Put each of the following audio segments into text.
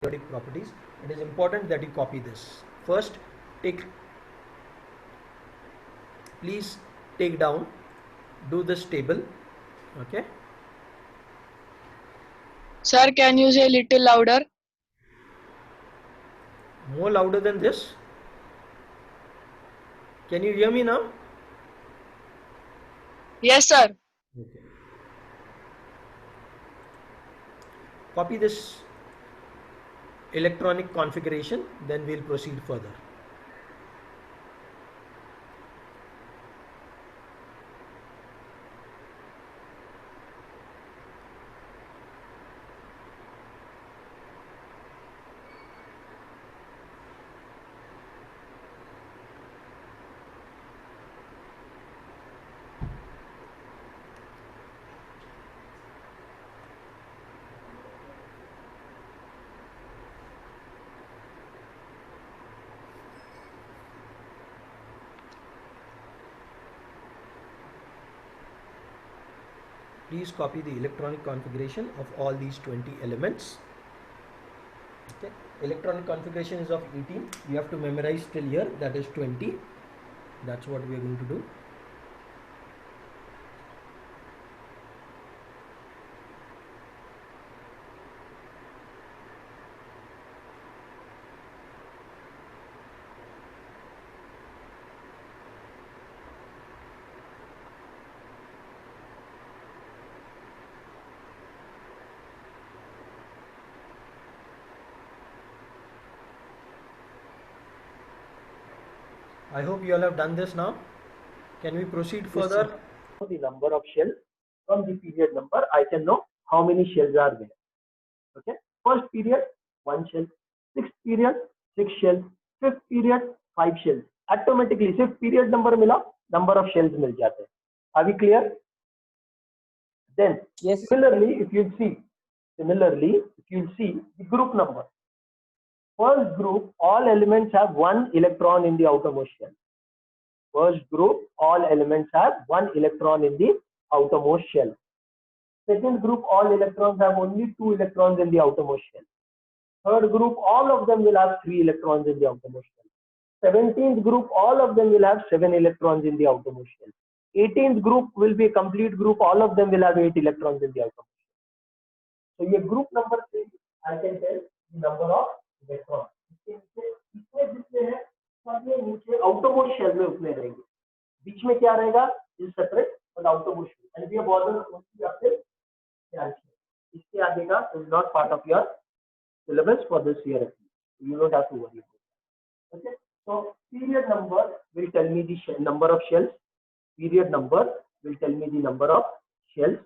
periodic properties. It is important that you copy this. First, please take down, do this table. Okay. Sir, can you say a little louder? More louder than this. Can you hear me now? Yes, sir. Okay. Copy this electronic configuration, then we'll proceed further. Please copy the electronic configuration of all these 20 elements. Okay. Electronic configuration is of 18. You have to memorize till here, that is 20. That's what we are going to do. I hope you all have done this now. Can we proceed further? The number of shells from the period number, I can know how many shells are there. Okay. First period, 1 shell. Sixth period, 6 shells. Fifth period, 5 shells. Automatically, सिर्फ period number मिला, number of shells मिल जाते हैं. Are we clear? Then, yes. Similarly, if you see the group number. First group, all elements have 1 electron in the outermost shell. First group, all elements have 1 electron in the outermost shell. Second group, all electrons have only 2 electrons in the outermost shell. Third group, all of them will have 3 electrons in the outermost shell. 17th group, all of them will have 7 electrons in the outermost shell. 18th group will be a complete group, all of them will have 8 electrons in the outermost shell. So, ये group number 3, I can tell the number of electrons. इसमें जितने हैं सब ये नीचे outermost shell में उतने रहेंगे. बीच में क्या रहेगा? Is separate but outermost shell. And we have ordered only after ध्यान से. इसके आगे का is not part of your syllabus for this year. You don't have to worry about it. Okay. So period number will tell me the number of shells. Period number will tell me the number of shells.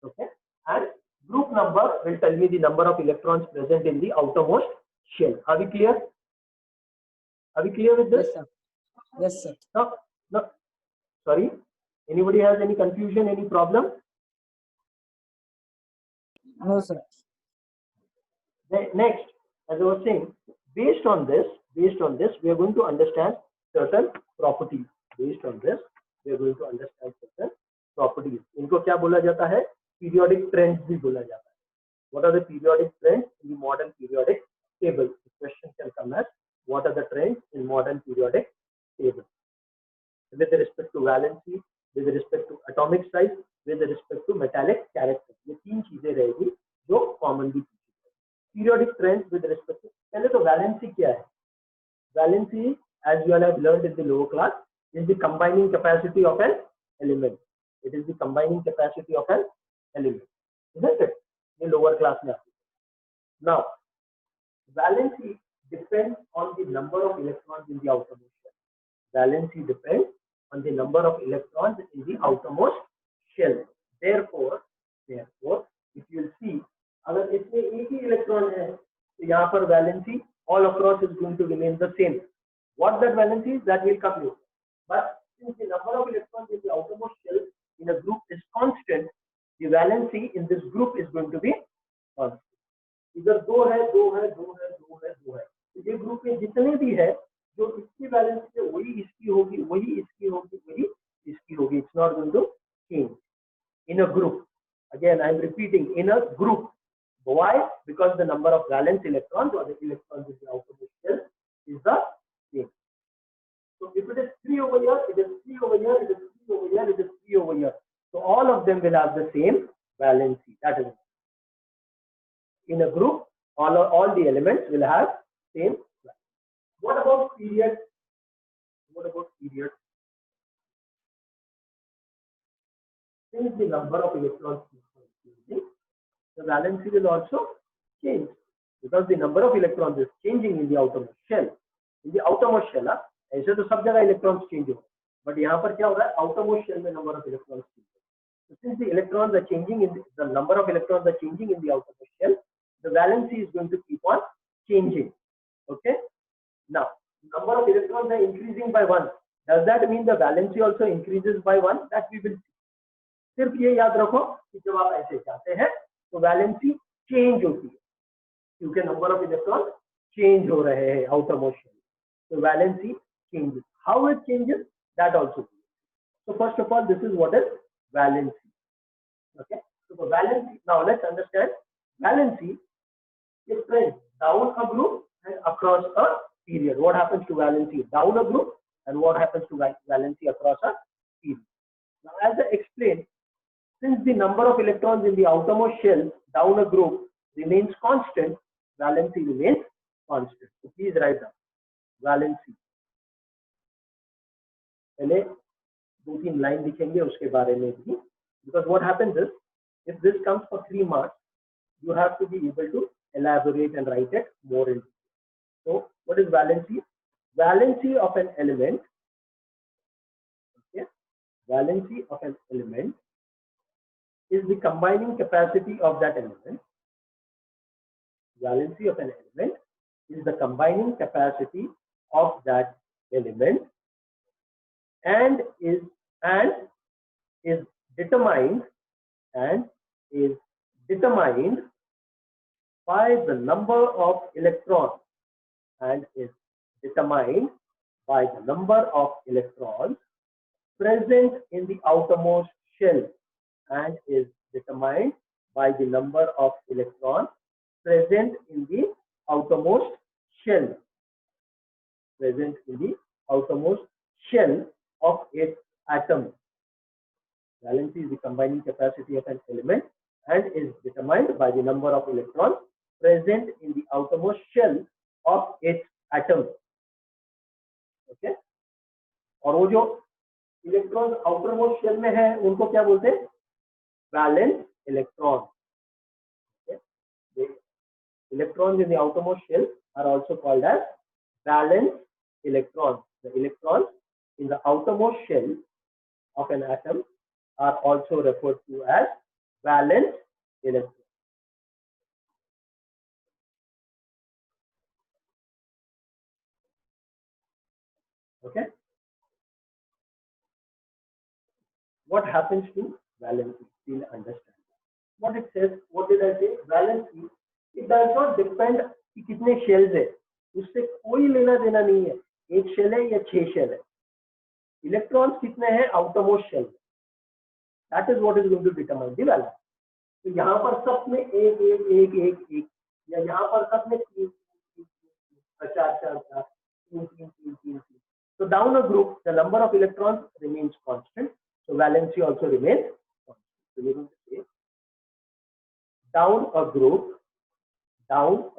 Okay. And group number will tell me the number of electrons present in the outermost shell. Are we clear? Are we clear with this? Yes, sir. Yes, sir. No. Sorry. Anybody has any confusion, any problem? No, sir. Next, as I was saying, based on this, we are going to understand certain properties. Based on this, we are going to understand certain properties. इनको क्या बोला जाता है? Periodic trends भी बोला जाता है. What are the periodic trends in the modern periodic table? The question can come as, what are the trends in modern periodic table? With respect to valency, with respect to atomic size, with respect to metallic character. ये तीन चीजें रहेगी जो commonly periodic trends with respect to. पहले तो valency क्या है? Valency, as you all have learned in the lower class, is the combining capacity of an element. It is the combining capacity of an element, isn't it? In lower class में. Now, valency depends on the number of electrons in the outermost shell. Valency depends on the number of electrons in the outermost shell. Therefore, if you will see, अगर इसमें एक ही electron है तो यहाँ पर valency all across is going to remain the same. What that valency is, that will come later. But since the number of electrons in the outermost shell in a group is constant, the valency in this group is going to be constant. इधर दो है. तो ये group में जितने भी है जो इसकी वैलेंसी है वही इसकी होगी, वही इसकी होगी. It's not going to change. In a group, again I am repeating, in a group, Why? Because the number of valence electrons or the electrons in the outermost shell is the same. So if it is 3 over here, it is 3 over here, it is 3 over here, it is 3 over here. So all of them will have the same valency. That is, in a group, all the elements will have same valence. What about period? What about period? Since the number of electrons is changing, the valency will also change because the number of electrons is changing in the outermost shell. In the outermost shell, ऐसे तो सब जगह electrons change हो, but यहाँ पर क्या हो रहा है? Outermost shell में number of electrons change. So since the electrons are changing in the number of electrons are changing in the outermost shell, the valency is going to keep on changing. Okay. Now, number of electrons are increasing by 1. Does that mean the valency also increases by 1? That we will see. सिर्फ ये याद रखो कि जब आप ऐसे जाते हैं तो वैलेंसी चेंज होती है क्योंकि नंबर ऑफ इलेक्ट्रॉन चेंज हो रहे हैं outermost shell. So valency changes. How it changes, that also. So first of all, this is what is valency. Okay. So the valency. Now let's understand valency is spread down a group and across a period. What happens to valency down a group and what happens to valency across a period? Now, as I explained, since the number of electrons in the outermost shell down a group remains constant, valency remains constant. So please write down valency. पहले 2-3 line लिखेंगे उसके बारे में भी, because what happens is if this comes for 3 marks, you have to be able to elaborate and write it more in detail. So what is valency? Valency of an element. Okay, valency of an element is the combining capacity of that element. Valency of an element is the combining capacity of that element and is determined by the number of electrons and is determined by the number of electrons present in the outermost shell and is determined by the number of electrons present in the outermost shell. Present in the outermost shell of its atom. Valency is the combining capacity of an element and is determined by the number of electrons present in the outermost shell of its atom. Okay? और वो जो electron outermost shell में है उनको क्या बोलते हैं? Valence electrons. Okay? The electrons in the outermost shell are also called as valence electrons. The electrons in the outermost shell of an atom are also referred to as valence electrons. Okay. What happens to valency? We'll understand. What it says, what did I say? Valency, it does not depend कि कितने shells है, उससे कोई लेना देना नहीं है, एक shell है या 6 shell है. Electrons कितने हैं outermost shell? That is what is going to determine the valence. तो यहाँ पर सब में एक या यहाँ पर सब में 3 4 3. So down a group, the number of electrons remains constant. So valency also remains constant. So we're going to say down a group, the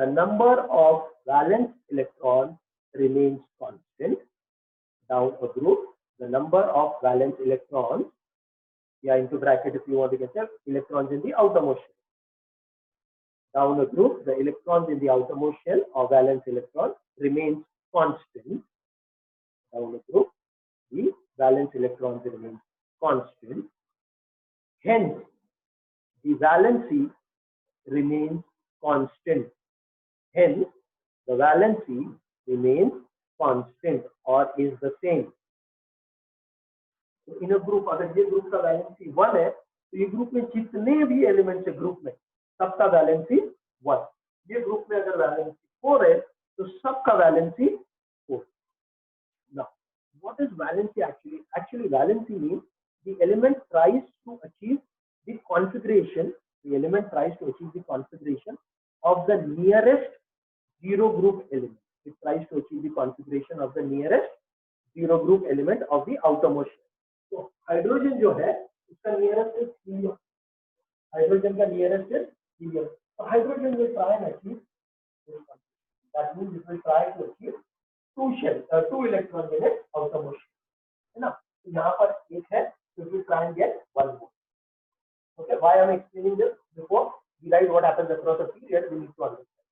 number of valence electrons remains constant. Down a group, the number of valence electrons, yeah, into bracket if you want to get them, electrons in the outermost shell. Down a group, the electrons in the outermost shell or valence electron remains constant. Down a group, the valence electrons remain constant. Hence, the valency remains constant. Hence, the valency remains constant or is the same. So in a group, अगर ये group का valency 1 है, तो ये group में जितने भी elements है group में, सबका valency 1. ये group में अगर valency 4 है, तो सबका valency 4. Now, what is valency actually? Actually, valency means the element tries to achieve the configuration. The element tries to achieve the configuration of the nearest zero group element. It tries to achieve the configuration of the nearest zero group element of the outermost shell. So hydrogen जो है उसका nearest is helium. Hydrogen का nearest is helium. So hydrogen will try and achieve this configuration. That means it will try to achieve two electrons in its outermost shell. है ना? तो यहाँ पर एक है, so we try and get one more. Okay, why I am explaining this? Before we write what happens across a period, we need to understand.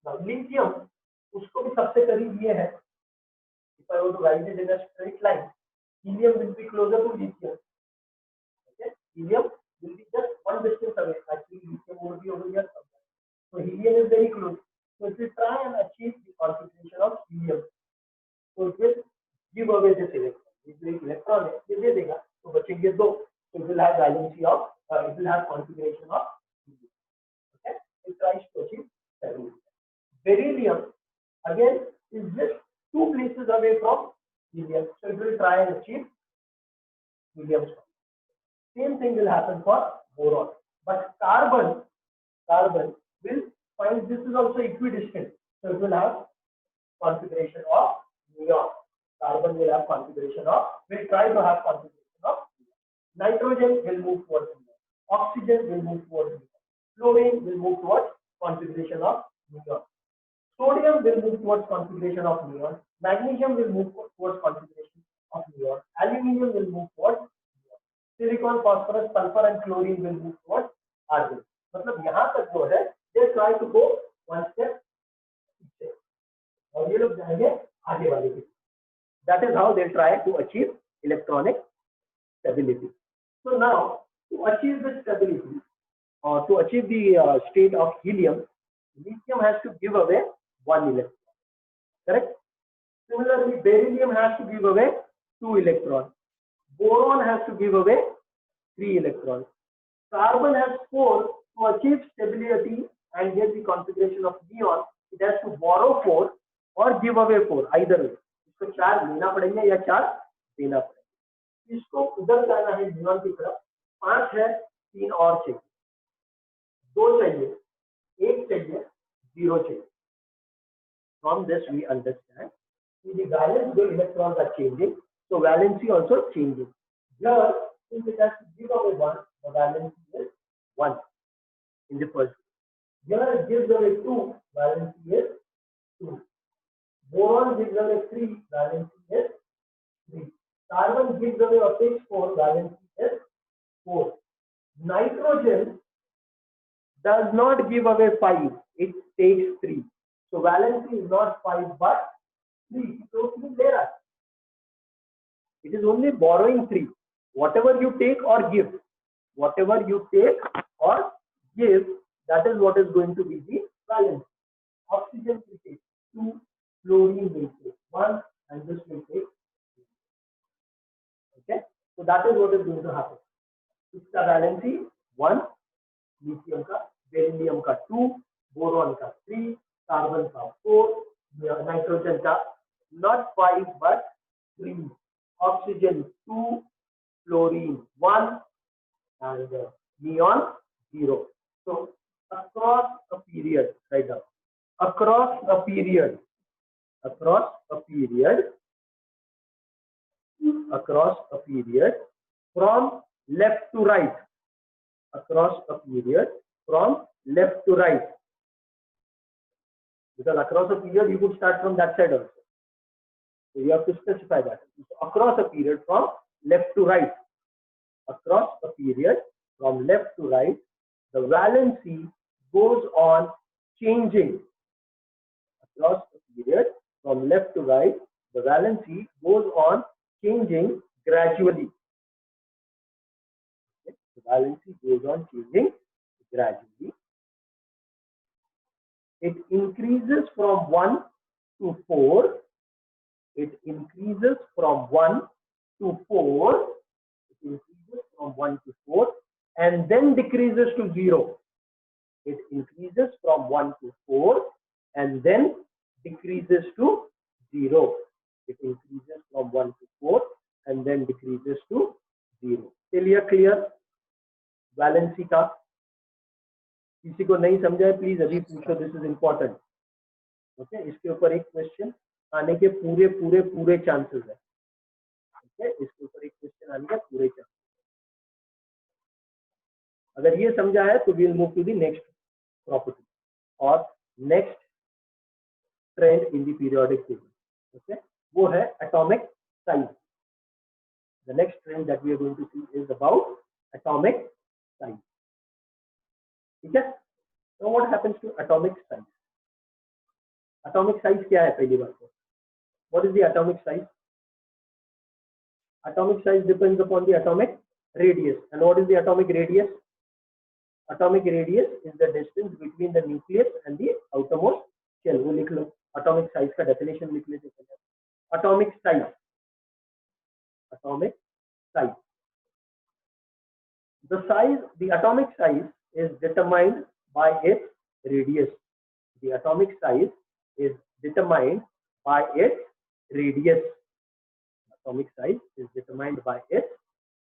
Now lithium, उसको भी सबसे करीब ये है. If I were to write it in a straight line, helium will be closer to lithium. Okay, helium will be just one distance away. Actually, lithium would be over here somewhere. So helium is very close. So if we try and achieve the configuration of helium, so it will give away this electron. This electron है, ये दे देगा, तो बचेंगे दो. So it will have valency of, it will have configuration of helium. Okay, it tries to achieve stability. Beryllium again is just two places away from helium, so it will try and achieve helium. Same thing will happen for boron, but carbon will find this is also equidistant, so it will have configuration of neon. Carbon will have configuration of, will try to have configuration of neon. Nitrogen will move towards neon. Oxygen will move towards neon. Fluorine will move towards configuration of neon. Sodium will move towards configuration of neon. Magnesium will move towards configuration of neon. Aluminium will move towards neon. Silicon, phosphorus, sulfur and chlorine will move towards argon. मतलब यहाँ तक जो है, they try to go one step पीछे, और ये लोग जाएंगे आगे वाले की. That is how they try to achieve electronic stability. So now, to achieve this stability, or to achieve the state of helium, lithium has to give away one electron. Correct? Similarly, beryllium has to give away two electrons. Boron has to give away three electrons. Carbon has four. To achieve stability and get the configuration of neon, it has to borrow four or give away four. Either way, इसको चार लेना पड़ेगा या चार देना पड़ेगा. इसको उधर जाना है neon की तरफ. 5 है, 3 और चाहिए, 2 चाहिए, 1 चाहिए, 0 चाहिए. From this we understand the valence, the electrons are changing, so valency also changing. Here, since it has to give away 1, the valency is 1 in the first. Here it gives away 2, valency is 2. Boron gives away 3, valency is 3. Carbon gives away or takes 4, valency is 4. Nitrogen does not give away 5, it takes 3. So valency is not 5 but 3. So it is only borrowing 3. Whatever you take or give, whatever you take or give, that is what is going to be the valence. Oxygen will take 2, fluorine will take 1, and this will take 3. Okay, so that is what is going to happen. इसका valency 1, lithium का, beryllium का 2, boron का 3, carbon का 4, nitrogen का not 5 but 3, oxygen 2, fluorine 1, and neon 0. So across a period, right now, across a period from left to right, across a period from left to right, because across a period you could start from that side also, so you have to specify that. So across a period from left to right, across a period from left to right, the valency goes on changing. Across a period from left to right, the valency goes on changing gradually. Okay? The valency goes on changing gradually. It increases from 1 to 4. It increases from 1 to 4. It increases from 1 to 4 and then decreases to 0. It increases from 1 to 4 and then decreases to 0. it increases from 1 to 4 and then decreases to 0. चलिए clear? Valency का किसी को नहीं समझा है please अभी पूछो, this is important. Okay, इसके ऊपर एक क्वेश्चन आने के पूरे पूरे पूरे चांसेस है। ओके, इसके ऊपर एक क्वेश्चन आने के पूरे चांसेस। अगर ये समझा है तो we'll move to the next property और next trend in the periodic table. Okay, वो है atomic size. The next trend that we are going to see is about atomic size. ठीक है, तो what happens to atomic size? Atomic size क्या है पहली बात तो? What is the atomic size? Atomic size depends upon the atomic radius. And what is the atomic radius? Atomic radius is the distance between the nucleus and the outermost shell. वो लिख लो, atomic size का definition लिख लेते हैं। Atomic size. Atomic size. The atomic size is determined by its radius. The atomic size is determined by its radius. Atomic size is determined by its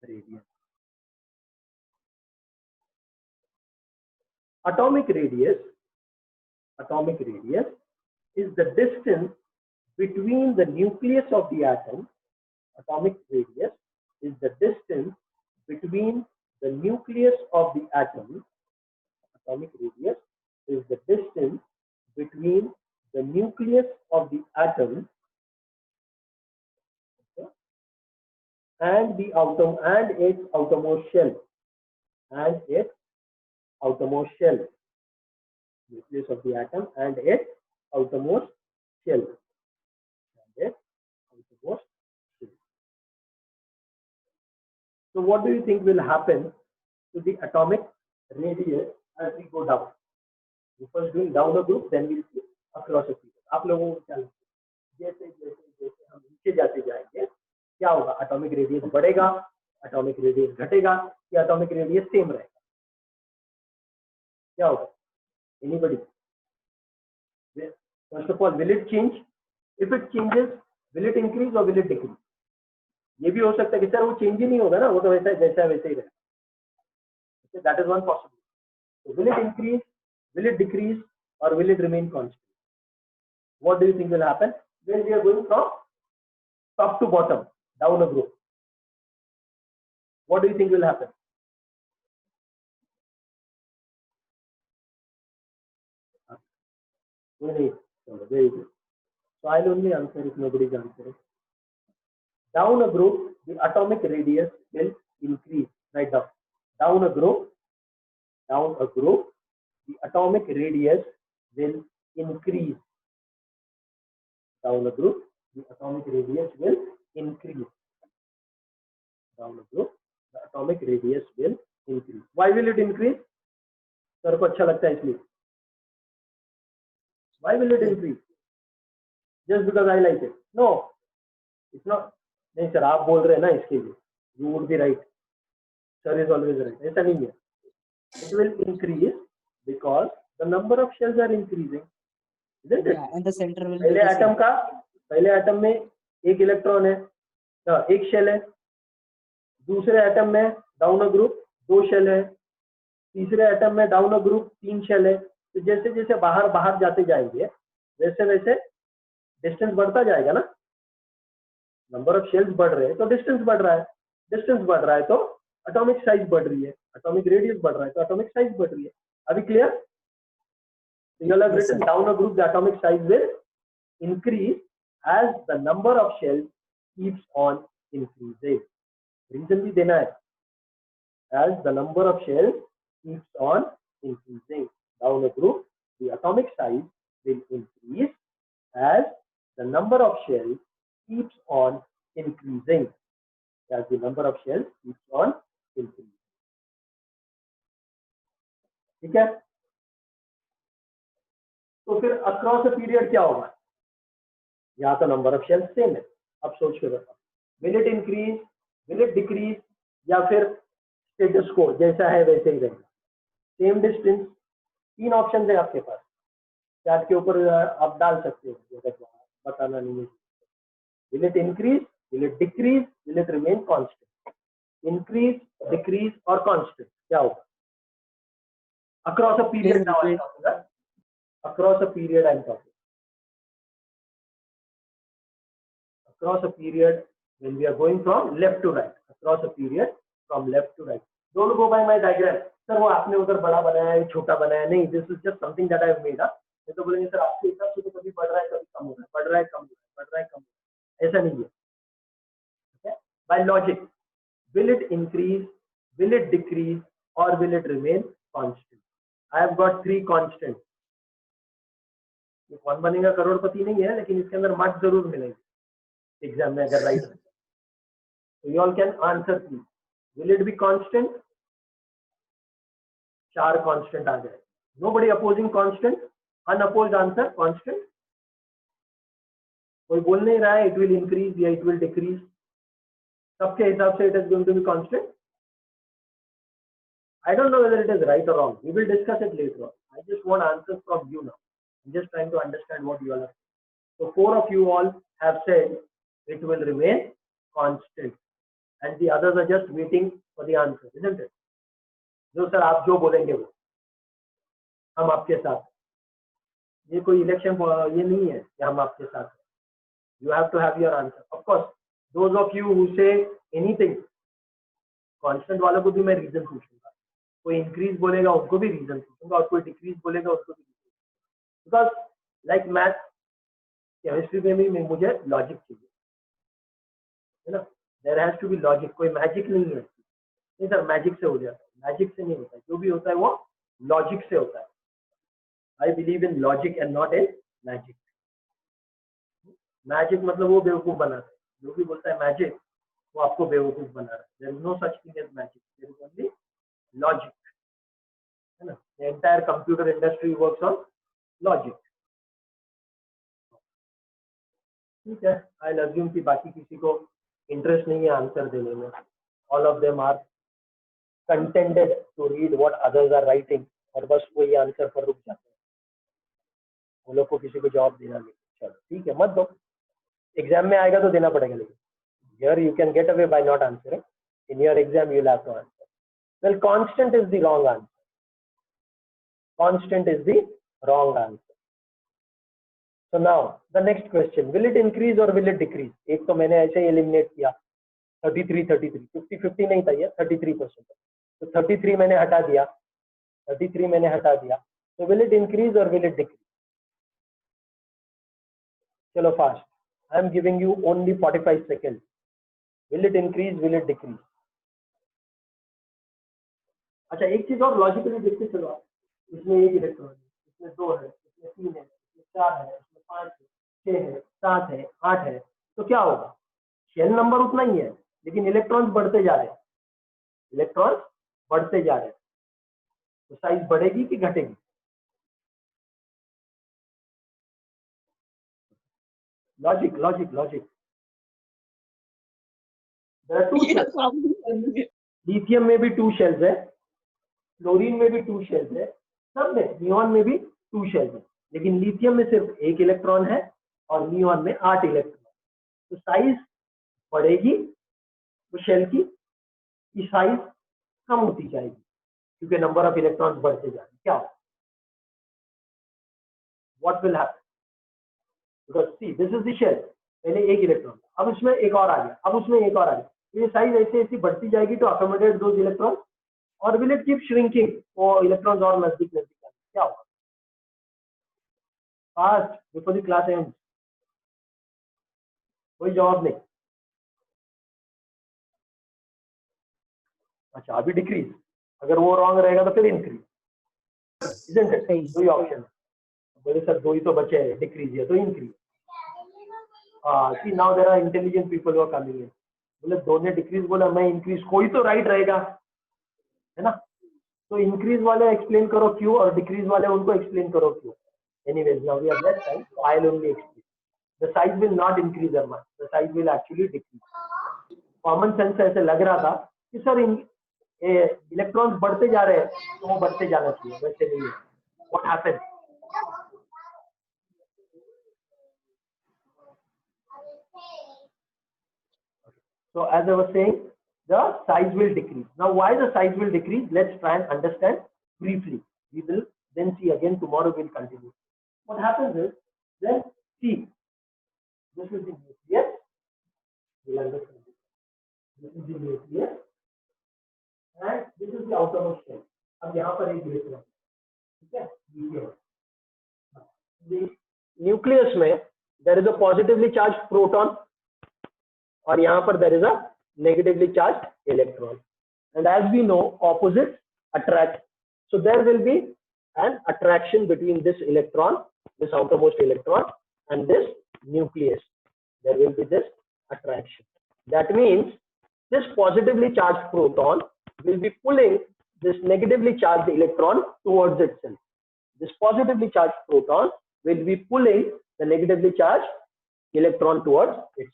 radius. Atomic radius is the distance between the nucleus of the atom. Atomic radius is the distance between the nucleus of the atom. Atomic radius is the distance between the nucleus of the atom and its outermost shell, nucleus of the atom and its outermost shell, So what do you think will happen to the atomic radius as we go down? We first doing down a group, then we'll see across a period. आप लोगों को क्या लगता है? जैसे जैसे जैसे हम नीचे जाते जाएंगे क्या होगा? एटॉमिक रेडियस बढ़ेगा, एटॉमिक रेडियस घटेगा या एटॉमिक रेडियस सेम रहेगा? क्या होगा? Anybody? First of all, will it change? If it changes, will it increase और विल इट डिक्रीज? ये भी हो सकता है कि सर वो चेंज ही नहीं होगा ना, वो तो वैसा वैसे ही रहेगा। That is one possibility. Will it increase, will it decrease और will it remain constant? What do you think will happen when we are going from top to bottom down a group? What do you think will happen? Very good. So I'll only answer if nobody's answering. Down a group, the atomic radius will increase. Right down. Down a group, the atomic radius will increase. Down a group, the atomic radius will increase. Down a group, the atomic radius will increase. Why will it increase? Sir को अच्छा लगता है इसलिए। Why will it increase? Just because I like it? No, it's not. नहीं sir, आप बोल रहे हैं ना इसके लिए। You would be right. Sir is always right. ऐसा नहीं है। It will increase because the number of shells are increasing. Isn't it? Yeah, and the center will पहले एटम में एक इलेक्ट्रॉन है, एक शेल है। दूसरे एटम में डाउन अ ग्रुप 2 शेल है। तीसरे एटम में डाउन अ ग्रुप 3 शेल है। तो जैसे जैसे बाहर बाहर जाते जाएंगे वैसे वैसे डिस्टेंस बढ़ता जाएगा ना। नंबर ऑफ शेल्स बढ़ रहे हैं तो डिस्टेंस बढ़ रहा है, डिस्टेंस बढ़ रहा है तो एटॉमिक साइज बढ़ रही है, एटॉमिक रेडियस बढ़ रहा है तो एटॉमिक साइज बढ़ रही है। अभी clear? You will have written down a group, the atomic size will increase as the number of shells keeps on increasing. Reason भी देना है, as the number of shells keeps on increasing. Down a group, the atomic size will increase as the number of shells keeps on increasing. As the number of shells keeps on increasing. ठीक है? तो फिर across a period क्या होगा? यहाँ तो number of shells same है। अब सोच के बताओ, will it increase, will it decrease या फिर स्टेटस को जैसा है वैसे ही रहेगा? Same distance. 3 ऑप्शन है आपके पास, चार्ट के ऊपर आप डाल सकते हो अगर बताना नहीं है। Will it increase? Will it decrease? Will it remain constant? Increase, decrease or constant? क्या होगा? Across a period now I'm talking about. Across a period I'm talking. Across a period when we are going from left to right. Across a period from left to right. Don't go by my diagram. Sir वो आपने उधर बड़ा बनाया है छोटा बनाया नहीं. This is just something that I have made. मैं तो बोलेंगे सर आपके हिसाब से तो कभी बढ़ रहा है कभी कम हो रहा है, बढ़ रहा है कम हो रहा है, बढ़ रहा है कम हो रहा है, ऐसा नहीं है. Okay? By logic, will it increase, will it decrease or will it remain constant? I have got 3 constants. ये कौन बनेगा करोड़पति नहीं है लेकिन इसके अंदर मार्क्स जरूर मिलेंगे एग्जाम में अगर राइट है. So you all can answer please. Will it be constant? 4 constant आ जाए. Nobody opposing constant. Unopposed answer constant. कोई बोल नहीं रहा है it will increase या it will decrease. सबके हिसाब से it is going to be constant. I don't know whether it is right or wrong. We will discuss it later on. I just want answers from you now. I'm just trying to understand what you all are saying. So 4 of you all have said it will remain constant, and the others are just waiting for the answer, isn't it? जो sir आप जो बोलेंगे वो हम आपके साथ. ये कोई इलेक्शन ये नहीं है कि हम आपके साथ हैं. You have to have your answer. Of course, those of you who say anything, constant वालों को भी मैं रीजन पूछूंगा. कोई इंक्रीज बोलेगा उनको भी रीजन पूछूंगा और कोई डिक्रीज बोलेगा उसको भी. बिकॉज लाइक मैथ केमिस्ट्री में भी मुझे लॉजिक चाहिए है ना. There has to be logic. कोई मैजिक नहीं है. नहीं सर मैजिक से हो जाता है. मैजिक से नहीं होता. जो भी होता है वो लॉजिक से होता है. I believe in logic and not in magic. Magic मतलब वो बेवकूफ बनाता है. जो भी बोलता है मैजिक वो आपको बेवकूफ बना रहा है. There is no such thing as magic. There is only logic है ना. The entire computer industry works on logic. ठीक है. आई अज्यूम कि बाकी किसी को इंटरेस्ट नहीं है आंसर देने में. All of them are contented to read what others are writing और बस वही आंसर पर रुक जाते हैं. वो लोग को किसी को जवाब देना नहीं. चलो ठीक है मत दो. एग्जाम में आएगा तो देना पड़ेगा. लेकिन here you can get away by not answering. In your exam you will have to answer. Well, constant is the wrong answer. Constant is the wrong answer. So now the next question, will it increase or will it decrease? एक तो मैंने ऐसे ही eliminate किया. 33 50 नहीं था ये 33%. तो 33 मैंने हटा दिया. 33 मैंने हटा दिया. So will it increase or will it decrease? चलो fast. I am giving you only 45 seconds. Will it increase? Will it decrease? अच्छा एक चीज और लॉजिकली देखते चलो. इसमें 1 इलेक्ट्रॉन है, इसमें 2 है, इसमें 3 है, इसमें 4 है, इसमें 5 है, 6 है, 7 है, 8 है. तो क्या होगा? शेल नंबर उतना ही है लेकिन इलेक्ट्रॉन्स बढ़ते जा रहे हैं. इलेक्ट्रॉन्स बढ़ते जा रहे हैं. तो साइज बढ़ेगी कि घटेगी? Logic. There are 2 shells. Lithium में भी 2 शेल्स है, फ्लोरीन में भी 2 शेल्स है, सब में नियॉन में भी 2 शेल्स है. लेकिन लिथियम में सिर्फ 1 इलेक्ट्रॉन है और नियॉन में 8 इलेक्ट्रॉन. तो साइज बढ़ेगी वो शेल की साइज कम होती जाएगी क्योंकि नंबर ऑफ इलेक्ट्रॉन्स बढ़ते जा रहे हैं. क्या होगा? What will happen? Because see this is the shell. पहले 1 इलेक्ट्रॉन, अब उसमें एक और आ गया, अब उसमें एक और आ गया. ये साइज ऐसे ऐसी बढ़ती जाएगी टू अकोमोडेट दोज इलेक्ट्रॉन और विल इट कीप श्रिंकिंग. वो इलेक्ट्रॉन्स और नजदीक क्या होगा? Fast before the class and. कोई जवाब नहीं. अच्छा अभी डिक्रीज. अगर वो रॉन्ग रहेगा तो फिर इंक्रीज. Isn't it? दो ही ऑप्शन है. बोले सर 2 ही तो बचे हैं. डिक्रीज है तो increase. See now there are intelligent people who are coming in. बोले 2 ने डिक्रीज बोला मैं इंक्रीज. कोई तो राइट रहेगा है ना. तो इंक्रीज वाले एक्सप्लेन करो क्यों और डिक्रीज वाले उनको एक्सप्लेन करो क्यों. Anyways now we have less time so I will only explain. The size will not increase और much. The size will actually decrease. Common sense से ऐसे लग रहा था कि सर इलेक्ट्रॉन्स बढ़ते जा रहे हैं तो वो बढ़ते जाना चाहिए. वैसे नहीं है. What happens? So as I was saying, the size will decrease. Now, why the size will decrease? Let's try and understand briefly. We will then see again tomorrow. We'll continue. What happens is, then see, this is the nucleus. We'll understand this. This is the nucleus, and this is the outermost shell. अब यहाँ पर एक electron, ठीक है? The nucleus में there is a positively charged proton, और यहाँ पर there is a negatively charged electron. And as we know, opposites attract. So there will be an attraction between this electron, this outermost electron, and this nucleus. There will be this attraction. That means this positively charged proton will be pulling this negatively charged electron towards itself. This positively charged proton will be pulling the negatively charged electron towards itself.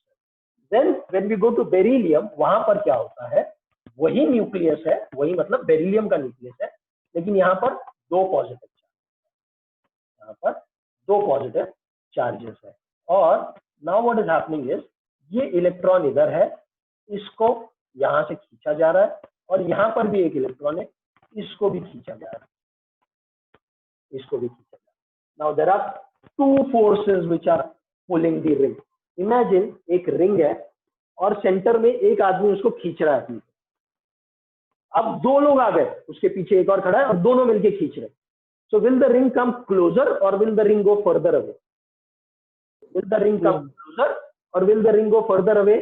Then when we go to beryllium, वहां पर क्या होता है? वही nucleus है, वही मतलब beryllium का न्यूक्लियस है, लेकिन यहाँ पर दो पॉजिटिव चार्ज, यहाँ पर दो पॉजिटिव चार्जेस है. और now what is happening is, ये इलेक्ट्रॉन इधर है, इसको यहाँ से खींचा जा रहा है, और यहाँ पर भी एक इलेक्ट्रॉन है, इसको भी खींचा जा रहा है, इसको भी खींचा जा रहा है. Now there are two forces which are pulling the ring. Imagine एक रिंग है और सेंटर में एक आदमी उसको खींच रहा है. अब दो लोग आ गए, उसके पीछे एक और खड़ा है और दोनों मिलके खींच रहे. So will the ring come closer और will the ring go further away? Will the ring come closer और will the ring go further away?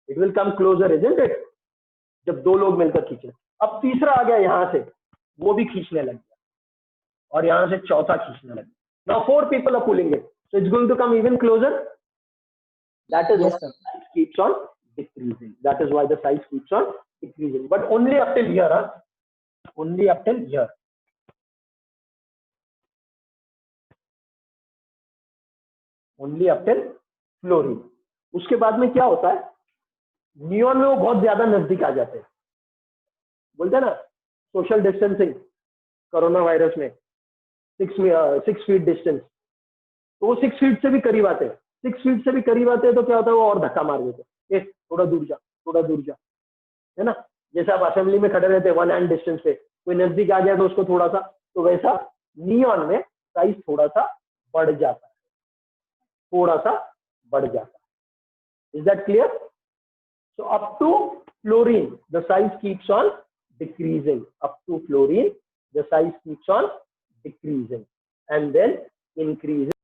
It will come closer, isn't it? जब दो लोग मिलकर खींच रहे. अब तीसरा आ गया यहां से, वो भी खींचने लग गया, और यहां से चौथा खींचने लग गया. Now 4 people are pulling it. So it's going to come even closer. That is why the size keeps on decreasing. That is why the size keeps on decreasing. But only up till here, huh? Only up till here. Only up till fluorine. उसके बाद में क्या होता है? Neon में वो बहुत ज्यादा नजदीक आ जाते हैं. बोलते हैं ना सोशल डिस्टेंसिंग, कोरोना वायरस में 6 feet डिस्टेंस, तो वो 6 feet से भी करीब आते हैं. 6 feet से भी करीब आते हैं तो क्या होता है, वो और धक्का मार देते हैं, थोड़ा दूर जा, थोड़ा दूर जा, है ना. जैसे आप असेंबली में खड़े रहते हैं 1 hand डिस्टेंस पे, कोई नजदीक आ गया तो उसको थोड़ा सा, तो वैसा नियॉन में साइज थोड़ा सा बढ़ जाता है, थोड़ा सा बढ़ जाता है. Is that clear? So up to fluorine the size keeps on decreasing. Up to fluorine the size keeps on decreasing and then increasing.